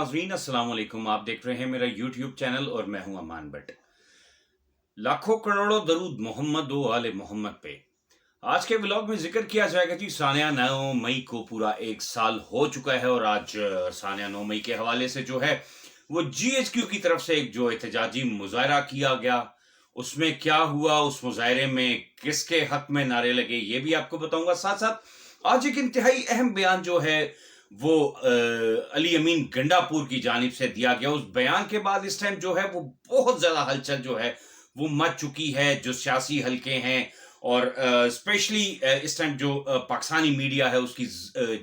नाजरीन अस्सलाम वालेकुम। आप देख रहे हैं मेरा यूट्यूब चैनल और मैं हूं अमान भट्ट। लाखों करोड़ों दरूद मोहम्मद व आले मोहम्मद पे। आज के व्लॉग में जिक्र किया जाएगा जी सानिया 9 मई को पूरा एक साल हो चुका है और आज सानिया 9 मई के हवाले से जो है वो जीएचक्यू की तरफ से एक जो एहतजाजी मुजाहरा किया गया, उसमें क्या हुआ, उस मुजाहरे में किसके हक में नारे लगे, ये भी आपको बताऊंगा। साथ साथ आज एक इंतहाई अहम बयान जो है वो अली अमीन गंडापुर की जानिब से दिया गया। उस बयान के बाद इस टाइम जो है वो बहुत ज्यादा हलचल जो है वो मच चुकी है। जो सियासी हलके हैं और स्पेशली इस टाइम जो पाकिस्तानी मीडिया है उसकी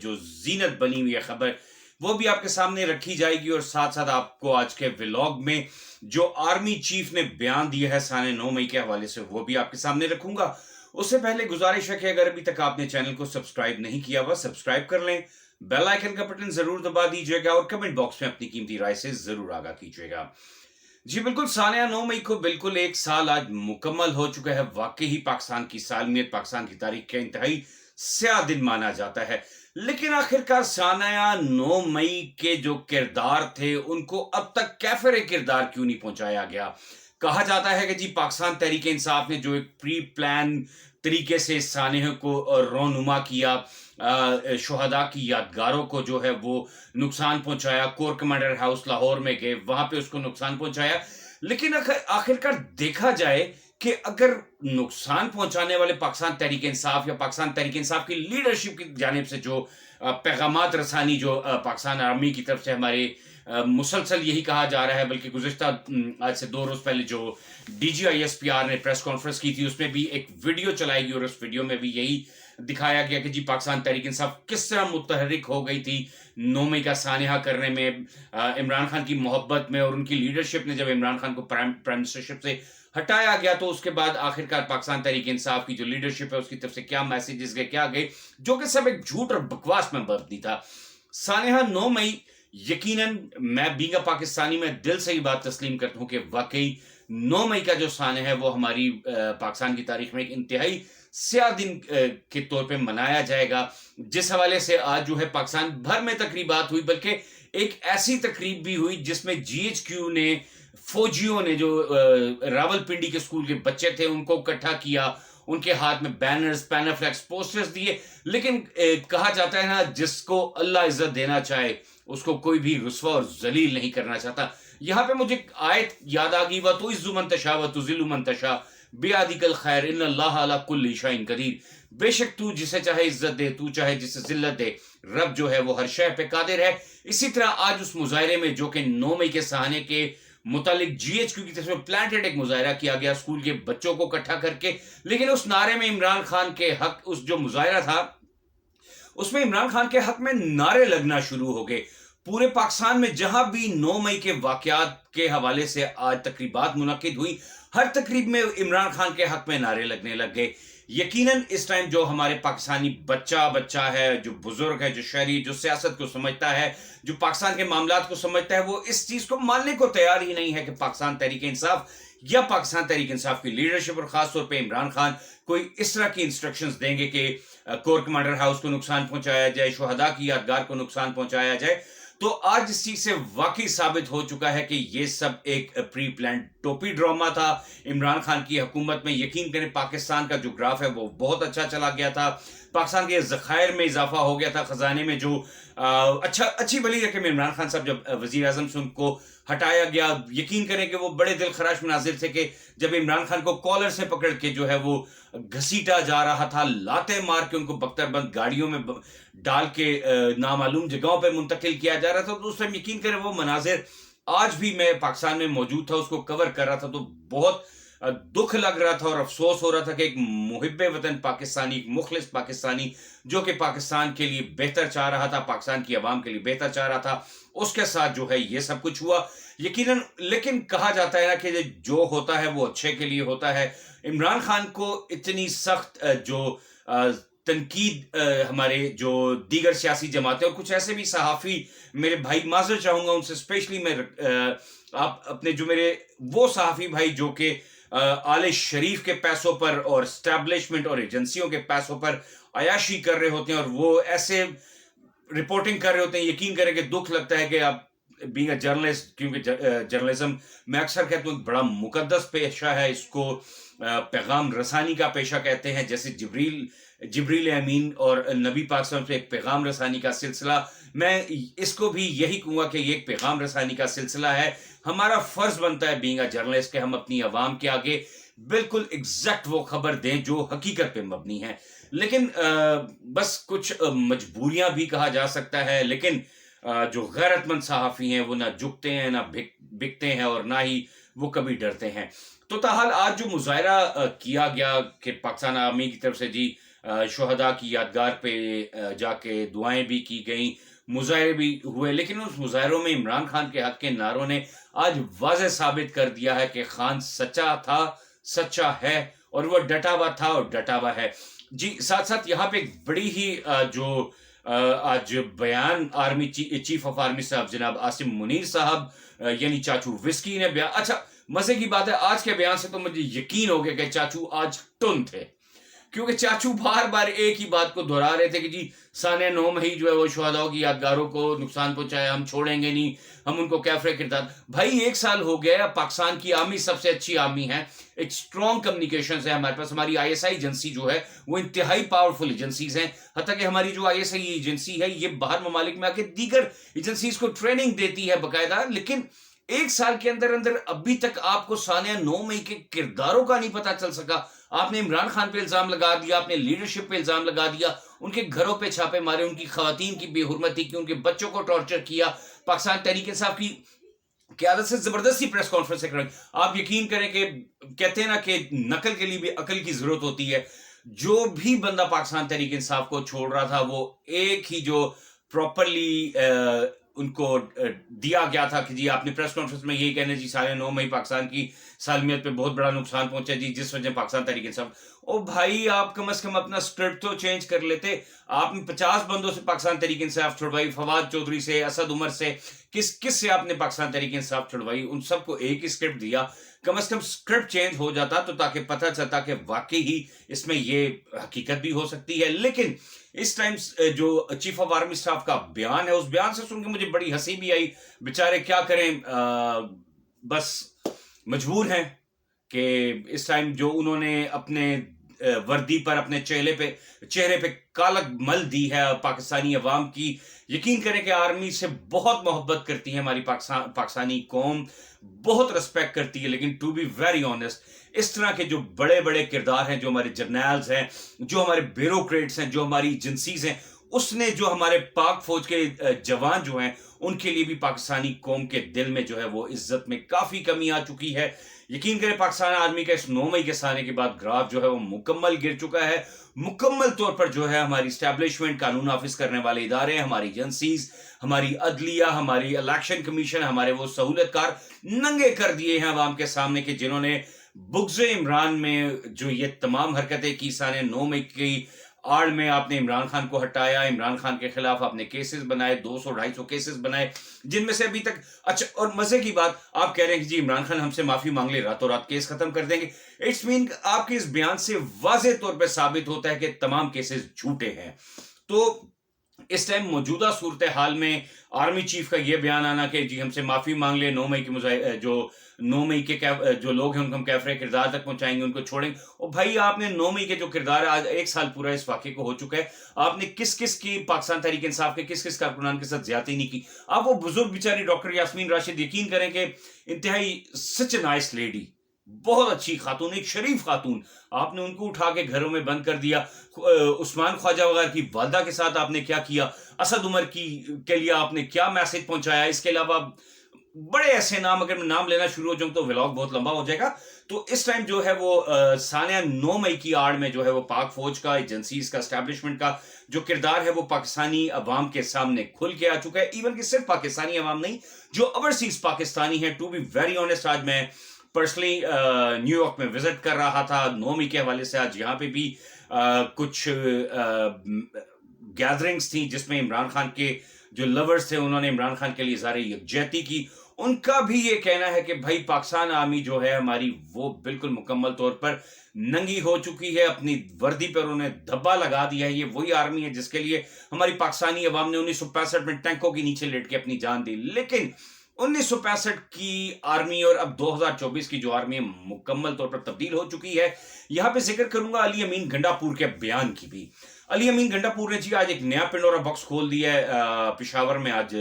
जो जीनत बनी हुई है खबर, वो भी आपके सामने रखी जाएगी। और साथ साथ आपको आज के व्लॉग में जो आर्मी चीफ ने बयान दिया है सानिया 9 मई के हवाले से वो भी आपके सामने रखूंगा। उससे पहले गुजारिश है कि अगर अभी तक आपने चैनल को सब्सक्राइब नहीं किया हुआ सब्सक्राइब कर लें, बेल आइकन का बटन जरूर दबा दीजिएगा और कमेंट बॉक्स में अपनी कीमती राय से जरूर आगाह कीजिएगा। जी बिल्कुल, सानिया 9 मई को बिल्कुल एक साल आज मुकम्मल हो चुका है। वाकई ही पाकिस्तान की सालमियत, पाकिस्तान की तारीख का इंतहाई स्याह दिन माना जाता है। लेकिन आखिरकार सानिया 9 मई के जो किरदार थे उनको अब तक कैफरे किरदार क्यों नहीं पहुंचाया गया? कहा जाता है कि जी पाकिस्तान तहरीक इंसाफ ने जो एक प्री प्लान तरीके से सानिया को रोनुमा किया, शुहदा की यादगारों को जो है वो नुकसान पहुंचाया। कोर कमांडर हाउस लाहौर में गए, वहां पे उसको नुकसान पहुंचाया। लेकिन आखिरकार देखा जाए कि अगर नुकसान पहुंचाने वाले पाकिस्तान तहरीक इंसाफ या पाकिस्तान तहरीक इंसाफ की लीडरशिप की जानिब से जो पैगामात रसानी जो पाकिस्तान आर्मी की तरफ से हमारे मुसलसल यही कहा जा रहा है, बल्कि गुज़िश्ता आज से 2 रोज पहले जो DGISPR ने प्रेस कॉन्फ्रेंस की थी उसमें भी एक वीडियो चलाई और उस वीडियो में भी यही दिखाया गया कि जी पाकिस्तान तहरीक इंसाफ किस तरह मुतहरिक हो गई थी 9 मई का सानिया करने में, इमरान खान की मोहब्बत में। और उनकी लीडरशिप ने जब इमरान खान को प्राइम मिनिस्टरशिप से हटाया गया तो उसके बाद आखिरकार पाकिस्तान तहरीक इंसाफ की जो लीडरशिप है उसकी तरफ से क्या मैसेजेस गए, क्या गए, जो कि सब एक झूठ और बकवास में मबनी था। सानिया 9 मई यकीनन मैं बींगा पाकिस्तानी में दिल से ही बात तस्लीम करता हूं कि वाकई 9 मई का जो सानिया है वो हमारी पाकिस्तान की तारीख में एक इंतहाई स्याह दिन के तौर पे मनाया जाएगा। जिस हवाले से आज जो है पाकिस्तान भर में तकरीबात हुई, बल्कि एक ऐसी तकरीब भी हुई जिसमें जीएचक्यू ने, फौजियों ने, जो रावलपिंडी के स्कूल के बच्चे थे उनको इकट्ठा किया, उनके हाथ में बैनर्स, पैनाफ्लेक्स, पोस्टर्स दिए। लेकिन कहा जाता है ना, जिसको अल्लाह इज्जत देना चाहे उसको कोई भी रुस्वा और जलील नहीं करना चाहता। यहां पे मुझे आयत याद आ गई, व तो इज्जु मन तशा व तुजिल्लु मन तशा बियादिकल खैर इन्नल्लाह अला कुल्ली शैइन कदीर। बेशक तू जिसे चाहे इज्जत दे, तू चाहे जिसे जिल्लत दे, रब जो है वो हर शय पे कादिर है। इसी तरह आज उस मुजाहरे में जो कि 9 मई के सानिया के मुतालिक जीएचक्यू की तरफ से प्लांटेड एक मुजाहरा किया गया स्कूल के बच्चों को इकट्ठा करके। लेकिन उस नारे में इमरान खान के हक, उस जो मुजाहरा था उसमें इमरान खान के हक में नारे लगना शुरू हो गए। पूरे पाकिस्तान में जहां भी 9 मई के वाकयात के हवाले से आज तकरीबात मुनक्किद हुई, हर तकरीब में इमरान खान के हक में नारे लगने लग गए। यकीनन इस टाइम जो हमारे पाकिस्तानी बच्चा है, जो बुजुर्ग है, जो शहरी, जो सियासत को समझता है, जो पाकिस्तान के मामलात को समझता है, वो इस चीज को मानने को तैयार ही नहीं है कि पाकिस्तान तहरीक इंसाफ या पाकिस्तान तहरीक इंसाफ की लीडरशिप और खासतौर पर इमरान खान कोई इस तरह की इंस्ट्रक्शंस देंगे कि कोर कमांडर हाउस को नुकसान पहुंचाया जाए, शुहदा की यादगार को नुकसान पहुंचाया जाए। तो आज इस चीज से वाकई साबित हो चुका है कि ये सब एक प्री प्लान टोपी ड्रामा था। इमरान खान की हुकूमत में यकीन करें पाकिस्तान का जो ग्राफ है वो बहुत अच्छा चला गया था। पाकिस्तान के ज़खायर में इजाफा हो गया था, खजाने में जो अच्छी भली रकम इमरान खान साहब जब वजीर आजम से उनको हटाया गया, यकीन करें कि वो बड़े दिल खराश मनाजिर थे कि जब इमरान खान को कॉलर से पकड़ के जो है वो घसीटा जा रहा था, लाते मार के उनको बख्तरबंद गाड़ियों में डाल के नामालूम जगहों पर मुंतकिल किया जा रहा था। तो उस टाइम यकीन करें वो मनाजिर आज भी मैं पाकिस्तान में मौजूद था, उसको कवर कर रहा था, तो बहुत दुख लग रहा था और अफसोस हो रहा था कि एक मुहिब्बे वतन पाकिस्तानी, एक मुखलिस पाकिस्तानी जो कि पाकिस्तान के लिए बेहतर चाह रहा था, पाकिस्तान की आवाम के लिए बेहतर चाह रहा था, उसके साथ जो है ये सब कुछ हुआ यकीनन। लेकिन कहा जाता है ना कि जो होता है वो अच्छे के लिए होता है। इमरान खान को इतनी सख्त जो तनकीद हमारे जो दीगर सियासी जमातें और कुछ ऐसे भी सहाफ़ी, मेरे भाई माजर चाहूँगा उनसे स्पेशली, मैं आप अपने जो मेरे वो सहाफ़ी भाई जो कि आले शरीफ के पैसों पर और एस्टैब्लिशमेंट और एजेंसियों के पैसों पर अयाशी कर रहे होते हैं और वो ऐसे रिपोर्टिंग कर रहे होते हैं, यकीन करें कि दुख लगता है कि आप बीइंग अ जर्नलिस्ट, क्योंकि जर्नलिज्म मैं अक्सर कहता हूँ बड़ा मुकद्दस पेशा है, इसको पैगाम रसानी का पेशा कहते हैं। जैसे जिब्रील अमीन और नबी पाक सल्लल्लाहु अलैहि वसल्लम से एक पैगाम रसानी का सिलसिला, मैं इसको भी यही कहूँगा कि ये एक पैगाम रसानी का सिलसिला है। हमारा फर्ज बनता है बीइंग अ जर्नलिस्ट कि हम अपनी आवाम के आगे बिल्कुल एग्जैक्ट वो खबर दें जो हकीकत पे मबनी है। लेकिन बस कुछ मजबूरियां भी कहा जा सकता है, लेकिन जो गैरतमंद सहाफ़ी हैं वो ना झुकते हैं, ना बिकते हैं, और ना ही वो कभी डरते हैं। तो ताहाल आज जो मुज़ाहरा किया गया कि पाकिस्तान आर्मी की तरफ से जी शुहदा की यादगार पे जाके दुआएं भी की गई, मुज़ाहरे भी हुए, लेकिन उस मुज़ाहरों में इमरान खान के हक के नारों ने आज वाज़ेह साबित कर दिया है कि खान सच्चा था, सच्चा है, और वो डटा हुआ था और डटा हुआ है। जी, साथ साथ यहाँ पे एक बड़ी ही जो आज बयान आर्मी चीफ ऑफ आर्मी साहब जनाब आसिम मुनीर साहब यानी चाचू विस्की ने बयान, अच्छा मजे की बात है आज के बयान से तो मुझे यकीन हो गया कि चाचू आज टुन थे, क्योंकि चाचू बार बार एक ही बात को दोहरा रहे थे कि जी साने 9 मई जो है वो शहादाओं की यादगारों को नुकसान पहुंचाया, हम छोड़ेंगे नहीं, हम उनको कैफरे किरदार। भाई 1 साल हो गया, पाकिस्तान की आर्मी सबसे अच्छी आर्मी है, एक स्ट्रॉन्ग कम्युनिकेशन है हमारे पास, हमारी आईएसआई एजेंसी जो है वो इंतहाई पावरफुल एजेंसीज हैं। हत्ता कि हमारी जो आईएसआई एजेंसी है ये बाहर ममालिक में आके दीगर एजेंसीज को ट्रेनिंग देती है बाकायदा, लेकिन 1 साल के अंदर अंदर अभी तक आपको सानिया 9 मई के किरदारों का नहीं पता चल सका। आपने इमरान खान पे इल्जाम लगा दिया, आपने लीडरशिप पे इल्जाम लगा दिया, उनके घरों पे छापे मारे, उनकी खवातीन की बेहुरमती की, उनके बच्चों को टॉर्चर किया। पाकिस्तान तहरीक इंसाफ की क़यादत से जबरदस्ती प्रेस कॉन्फ्रेंस करें। आप यकीन करें कि कहते हैं ना कि नकल के लिए भी अकल की जरूरत होती है। जो भी बंदा पाकिस्तान तहरीक इंसाफ को छोड़ रहा था वो एक ही जो प्रॉपरली उनको दिया गया था कि जी आपने प्रेस कॉन्फ्रेंस में यही कहना जी सारे 9 मई पाकिस्तान की सालमियत पे बहुत बड़ा नुकसान पहुंचा जी, जिस वजह पाकिस्तान तहरीक इंसाफ। ओ भाई आप कम से कम अपना स्क्रिप्ट तो चेंज कर लेते। आपने 50 बंदों से पाकिस्तान तहरीक इंसाफ छुड़वाई, फवाद चौधरी से, असद उमर से, किस से आपने पाकिस्तान तहरीक इंसाफ छुड़वाई, उन सबको एक ही स्क्रिप्ट दिया। कम से कम स्क्रिप्ट चेंज हो जाता तो ताकि पता चलता कि वाकई ही इसमें ये हकीकत भी हो सकती है। लेकिन इस टाइम जो चीफ ऑफ आर्मी स्टाफ का बयान है, उस बयान से सुन के मुझे बड़ी हंसी भी आई। बेचारे क्या करें, बस मजबूर हैं कि इस टाइम जो उन्होंने अपने वर्दी पर, अपने चेहरे पे कालक मल दी है पाकिस्तानी अवाम की। यकीन करें कि आर्मी से बहुत मोहब्बत करती है हमारी पाकिस्तानी कौम, बहुत रिस्पेक्ट करती है, लेकिन टू बी वेरी ऑनेस्ट इस तरह के जो बड़े बड़े किरदार हैं, जो हमारे जर्नल्स हैं, जो हमारे ब्यूरोक्रेट्स हैं, जो हमारी एजेंसीज हैं, उसने जो हमारे पाक फौज के जवान जो हैं उनके लिए भी पाकिस्तानी कौम के दिल में जो है वो इज्जत में काफी कमी आ चुकी है। यकीन करें पाकिस्तान आर्मी का इस 9 मई के साने के बाद ग्राफ जो है वो मुकम्मल गिर चुका है। मुकम्मल तौर पर जो है हमारी स्टैब्लिशमेंट, कानून नाफिज करने वाले इदारे, हमारी एजेंसीज, हमारी अदलिया, हमारी इलेक्शन कमीशन, हमारे वो सहूलतकार नंगे कर दिए हैं अवाम के सामने कि जिन्होंने बुग़्ज़ इमरान में जो ये तमाम हरकतें की, साने 9 मई की आड़ में आपने इमरान खान को हटाया, इमरान खान के खिलाफ आपने केसेस बनाए, 200-250 केसेस बनाए, जिनमें से अभी तक, अच्छा और मजे की बात, आप कह रहे हैं कि जी इमरान खान हमसे माफी मांग ले, रातों रात केस खत्म कर देंगे। इट्स मीन आपके इस बयान से वाज़े तौर पर साबित होता है कि तमाम केसेस झूठे हैं। तो इस टाइम मौजूदा सूरत हाल में आर्मी चीफ का यह बयान आना कि जी हमसे माफी मांग ले, 9 मई की जो 9 मई के जो लोग हैं उनको हम कैफरे किरदार तक पहुंचाएंगे, उनको छोड़ेंगे। और भाई आपने 9 मई के जो किरदार, आज 1 साल पूरा इस वाक़े को हो चुका है, आपने किस किस की पाकिस्तान तहरीक इंसाफ के किस किस कारकुनान के साथ ज्यादती नहीं की। आप वो बुजुर्ग बेचारी डॉक्टर यास्मीन राशिद, यकीन करें कि इंतहाई सच नाइस लेडी, बहुत अच्छी खातून, एक शरीफ खातून, आपने उनको उठा के घरों में बंद कर दिया। उस्मान ख्वाजा वगैरह की वालदा के साथ आपने क्या किया, असद उमर के लिए आपने क्या मैसेज पहुंचाया। इसके अलावा बड़े ऐसे नाम, अगर मैं नाम लेना शुरू हो जाऊं तो व्लॉग बहुत लंबा हो जाएगा। तो इस टाइम जो है वो सानिया 9 मई की आड़ में जो है वो पाक फौज का, एजेंसीज का, एस्टैब्लिशमेंट का जो किरदार है वो पाकिस्तानी अवाम के सामने खुल के आ चुका है। इवन कि सिर्फ पाकिस्तानी अवाम नहीं, जो ओवरसीज पाकिस्तानी है। टू बी वेरी ऑनेस्ट, आज मैं पर्सनली न्यूयॉर्क में विजिट कर रहा था 9 मई के हवाले से। आज यहाँ पे भी कुछ गैदरिंग्स थी जिसमें इमरान खान के जो लवर्स थे उन्होंने इमरान खान के लिए इज़हार यकजहती की। उनका भी ये कहना है कि भाई पाकिस्तान आर्मी जो है हमारी वो बिल्कुल मुकम्मल तौर पर नंगी हो चुकी है, अपनी वर्दी पर उन्हें धब्बा लगा दिया है। ये वही आर्मी है जिसके लिए हमारी पाकिस्तानी अवाम ने 1965 में टैंकों के नीचे लेट के अपनी जान दी। लेकिन 1965 की आर्मी और अब 2024 की जो आर्मी है मुकम्मल तौर पर तब्दील हो चुकी है। यहाँ पे जिक्र करूंगा अली अमीन गंडापुर के बयान की भी। अली अमीन गंडापुर ने जी आज एक नया पिंडोरा बॉक्स खोल दिया है। पेशावर में आज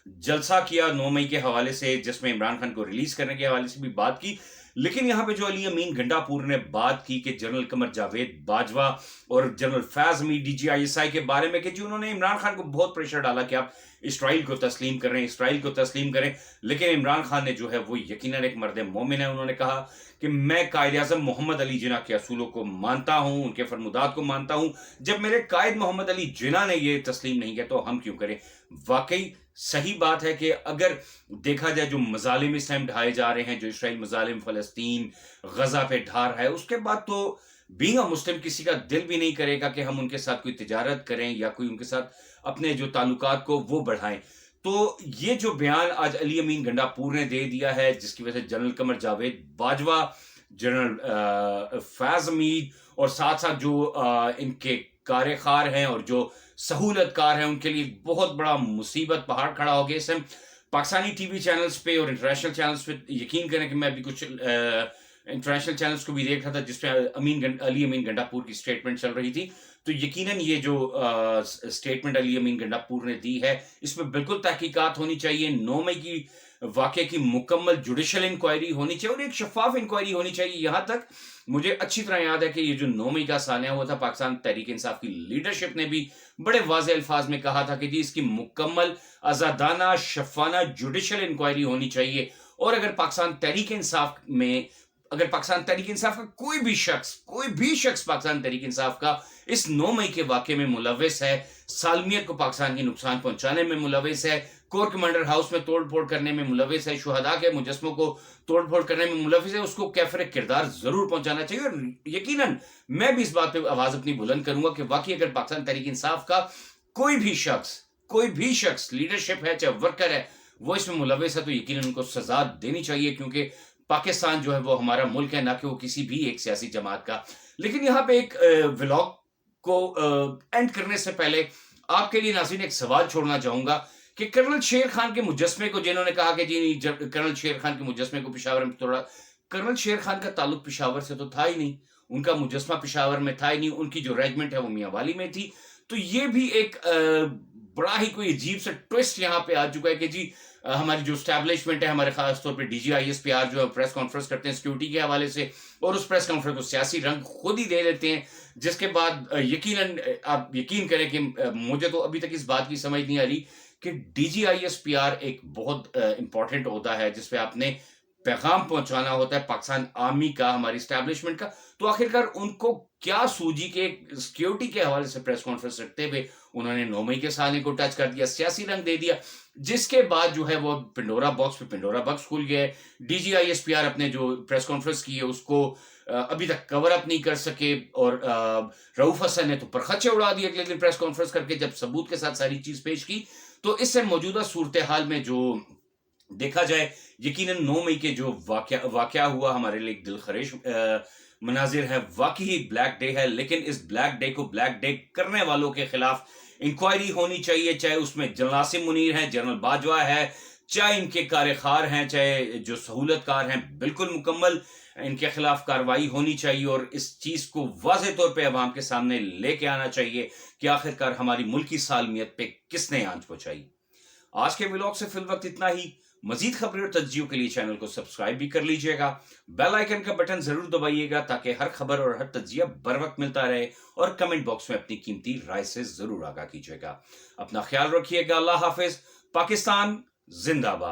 जलसा किया 9 मई के हवाले से, जिसमें इमरान खान को रिलीज करने के हवाले से भी बात की। लेकिन यहाँ पे जो अली अमीन गंडापुर ने बात की कि जनरल कमर जावेद बाजवा और जनरल फैज हमीद DGISI के बारे में कि जी उन्होंने इमरान खान को बहुत प्रेशर डाला कि आप इसराइल को तस्लीम करें, इसराइल को तस्लीम करें। लेकिन इमरान खान ने जो है वो यकीनन एक मर्द मोमिन है। उन्होंने कहा कि मैं कायद आज़म मोहम्मद अली जिन्ना के असूलों को मानता हूं, उनके फरमुदात को मानता हूं। जब मेरे कायद मोहम्मद अली जिन्ना ने ये तस्लीम नहीं किया तो हम क्यों करें। वाकई सही बात है कि अगर देखा जाए जो मजालिम इस टाइम ढाए जा रहे हैं, जो इसराइल मजालिम फलस्तीन गजा पे ढा रहा है, उसके बाद तो बीइंग अ मुस्लिम किसी का दिल भी नहीं करेगा कि हम उनके साथ कोई तिजारत करें या कोई उनके साथ अपने जो ताल्लुकात को वो बढ़ाएं। तो ये जो बयान आज अली अमीन गंडापुर ने दे दिया है, जिसकी वजह से जनरल कमर जावेद बाजवा, जनरल फैज हमीद और साथ साथ जो इनके कार्यखार हैं और जो सहूलतकार हैं, उनके लिए बहुत बड़ा मुसीबत पहाड़ खड़ा हो गया। इस टाइम पाकिस्तानी टीवी चैनल्स पे और इंटरनेशनल चैनल्स पे यकीन करें कि मैं अभी कुछ इंटरनेशनल चैनल्स को भी देख रहा था जिसपे अली अमीन गंडापुर की स्टेटमेंट चल रही थी। तो यकीनन ये जो स्टेटमेंट अली अमीन गंडापुर ने दी है, इसमें बिल्कुल तहकीकात होनी चाहिए। 9 मई की वाकये की मुकम्मल जुडिशल इंक्वायरी होनी चाहिए और एक शफाफ इंक्वायरी होनी चाहिए। यहां तक मुझे अच्छी तरह याद है कि ये जो 9 मई का सानिया हुआ था, पाकिस्तान तहरीक इंसाफ की लीडरशिप ने भी बड़े वाज़ेह अल्फाज में कहा था कि जी इसकी मुकम्मल आजादाना शफाना जुडिशल इंक्वायरी होनी चाहिए। और अगर पाकिस्तान तहरीक इंसाफ का कोई भी शख्स पाकिस्तान तहरीक इंसाफ का इस 9 मई के वाकये में मुलव्विस है, सालमियत को पाकिस्तान की नुकसान पहुंचाने में मुलव्विस है, कोर कमांडर हाउस में तोड़ फोड़ करने में मुलव्विस है, शुहदा के मुजस्मों को तोड़ फोड़ करने में मुलव्विस है, उसको कैफर किरदार जरूर पहुंचाना चाहिए। और यकीनन मैं भी इस बात पे आवाज अपनी बुलंद करूंगा कि वाकई अगर पाकिस्तान तहरीक इंसाफ का कोई भी शख्स लीडरशिप है चाहे वर्कर है, वो इसमें मुलव्विस है, तो यकीनन उनको सजा देनी चाहिए। क्योंकि पाकिस्तान जो है वो हमारा मुल्क है, ना कि वो किसी भी एक सियासी जमात का। लेकिन यहाँ पे एक व्लॉग को एंड करने से पहले आपके लिए नाज़रीन एक सवाल छोड़ना चाहूंगा कि कर्नल शेर खान के मुजस्मे को, जिन्होंने कहा कि जी कर्नल शेर खान के मुजस्मे को पेशावर में तोड़ा, कर्नल शेर खान का ताल्लुक पेशावर से तो था ही नहीं, उनका मुजस्मा पेशावर में था ही नहीं, उनकी जो रेजिमेंट है वो मियांवाली में थी। तो ये भी एक बड़ा ही कोई अजीब सा ट्विस्ट यहाँ पे आ चुका है कि जी हमारी जो स्टैब्लिशमेंट है, हमारे खास तौर पे DGISPR जो है प्रेस कॉन्फ्रेंस करते हैं सिक्योरिटी के हवाले से, और उस प्रेस कॉन्फ्रेंस को सियासी रंग खुद ही दे देते हैं। जिसके बाद यकीनन आप यकीन करें कि मुझे तो अभी तक इस बात की समझ नहीं आ रही कि DGISPR एक बहुत इंपॉर्टेंट ओहदा है जिसपे आपने पैगाम पहुंचाना होता है पाकिस्तान आर्मी का, हमारी स्टैब्लिशमेंट का। तो आखिरकार उनको क्या सूझी के सिक्योरिटी के हवाले से प्रेस कॉन्फ्रेंस रखते हुए उन्होंने 9 मई के साले को टच कर दिया, सियासी रंग दे दिया, जिसके बाद जो है वो पिंडोरा बॉक्स खुल गया है। DGISPR अपने जो प्रेस कॉन्फ्रेंस की है उसको अभी तक कवर अप नहीं कर सके, और रऊफ हसन ने तो परखचे उड़ा दिए अगले दिन प्रेस कॉन्फ्रेंस करके जब सबूत के साथ सारी चीज पेश की। तो इससे मौजूदा सूरत हाल में जो देखा जाए, यकीनन 9 मई के जो वाकया हुआ हमारे लिए दिल खरेश मनाजिर है, वाकई ब्लैक डे है। लेकिन इस ब्लैक डे को ब्लैक डे करने वालों के खिलाफ इंक्वायरी होनी चाहिए, चाहे उसमें जनरल आसिम मुनीर है, जनरल बाजवा है, चाहे इनके कार्यखार हैं, चाहे जो सहूलतकार हैं, बिल्कुल मुकम्मल इनके खिलाफ कार्रवाई होनी चाहिए। और इस चीज को वाज़ेह तौर पे अवाम के सामने लेके आना चाहिए कि आखिरकार हमारी मुल्की सालमियत पे किसने आंच पहुंचाई। आज के व्लॉग से फिल वक्त इतना ही। मजीद खबरें और तज्जियों के लिए चैनल को सब्सक्राइब भी कर लीजिएगा, बेल आइकन का बटन जरूर दबाइएगा ताकि हर खबर और हर तज्जिया बर वक्त मिलता रहे, और कमेंट बॉक्स में अपनी कीमती राय से जरूर आगाह कीजिएगा। अपना ख्याल रखिएगा। अल्लाह हाफिज। पाकिस्तान जिंदाबाद।